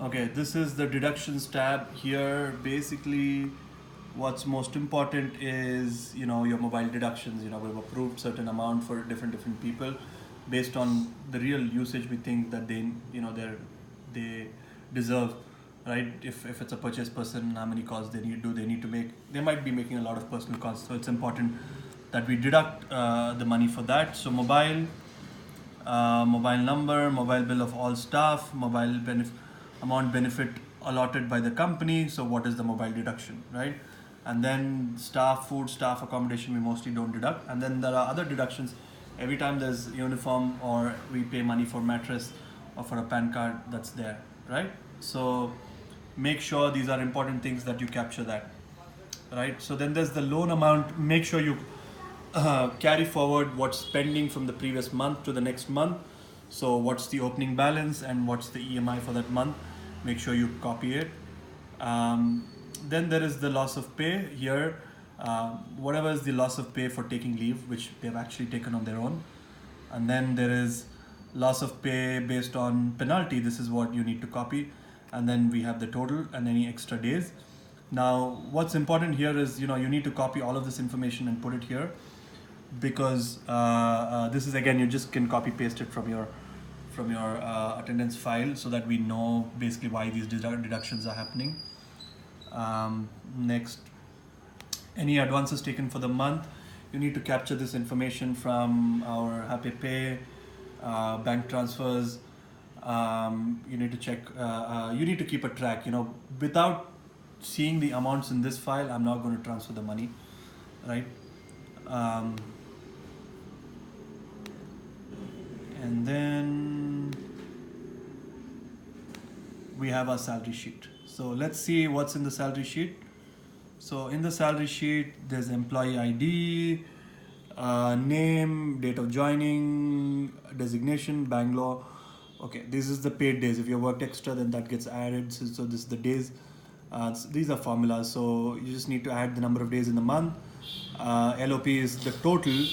Okay, this is the deductions tab here. Basically, what's most important is your mobile deductions. We've approved certain amount for different people based on the real usage we think that they deserve, right? If it's a purchase person, how many calls they need to make? They might be making a lot of personal calls, so it's important that we deduct the money for that. So mobile number, mobile bill of all staff, amount benefit allotted by the company. So what is the mobile deduction, right? And then staff food, staff accommodation, we mostly don't deduct. And then there are other deductions. Every time there's uniform or we pay money for mattress or for a PAN card, that's there, right? So make sure these are important things that you capture that, right? So then there's the loan amount. Make sure you carry forward what's spending from the previous month to the next month. So what's the opening balance and what's the EMI for that month? Make sure you copy it. Then there is the loss of pay here. Whatever is the loss of pay for taking leave, which they've actually taken on their own. And then there is loss of pay based on penalty. This is what you need to copy. And then we have the total and any extra days. Now, what's important here is, you need to copy all of this information and put it here, because this is, again, you just can copy paste it from your attendance file, so that we know basically why these deductions are happening. Next, any advances taken for the month, you need to capture this information from our Happy Pay, bank transfers. You need to check, you need to keep a track, without seeing the amounts in this file, I'm not going to transfer the money, right? And then we have our salary sheet. So let's see what's in the salary sheet. So in the salary sheet, there's employee ID, name, date of joining, designation, Bangalore. Okay, this is the paid days. If you worked extra, then that gets added. So this is the days. These are formulas. So you just need to add the number of days in the month. LOP is the total.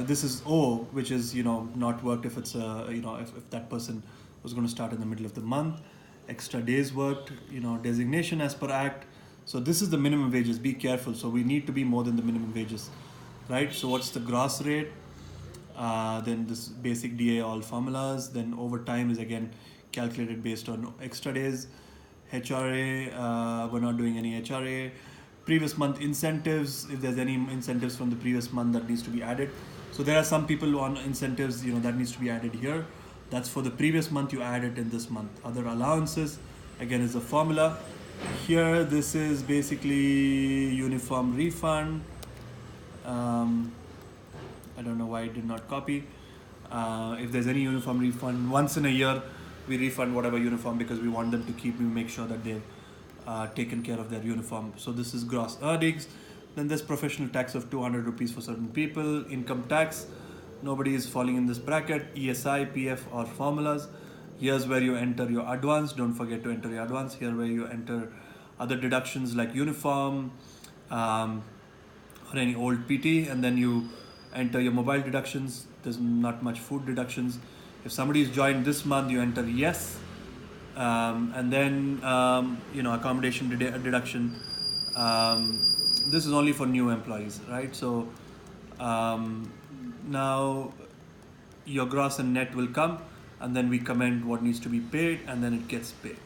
This is O, which is not worked if it's if that person was going to start in the middle of the month. Extra days worked, designation as per act. So this is the minimum wages. Be careful. So we need to be more than the minimum wages, right? So what's the gross rate? Then this basic DA, all formulas. Then overtime is again calculated based on extra days. HRA, we're not doing any HRA. Previous month incentives, if there's any incentives from the previous month, that needs to be added. So there are some people on incentives, that needs to be added here. That's for the previous month, you add it in this month. Other allowances, again, is a formula. Here, this is basically uniform refund. I don't know why I did not copy. If there's any uniform refund, once in a year, we refund whatever uniform, because we want them to keep, we make sure that they've taken care of their uniform. So this is gross earnings. Then there's professional tax of 200 rupees for certain people. Income tax, nobody is falling in this bracket. ESI, PF, or formulas. Here's where you enter your advance. Don't forget to enter your advance. Here where you enter other deductions like uniform or any old PT, and then you enter your mobile deductions. There's not much food deductions. If somebody's joined this month, you enter yes. And then accommodation deduction. This is only for new employees, right? So now your gross and net will come, and then we comment what needs to be paid, and then it gets paid,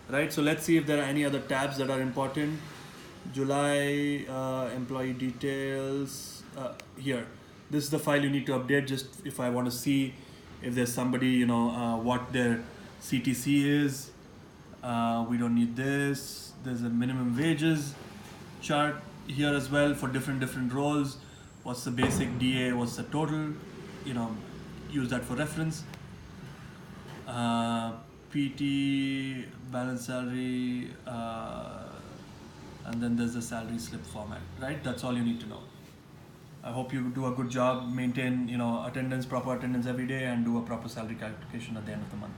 right? So let's see if there are any other tabs that are important. July, employee details, here. This is the file you need to update, just if I want to see if there's somebody, what their CTC is. We don't need this. There's a minimum wages chart here as well for different roles. What's the basic DA, what's the total, use that for reference. PT, balance salary, and then there's the salary slip format, right? That's all you need to know. I hope you do a good job, maintain, proper attendance every day, and do a proper salary calculation at the end of the month.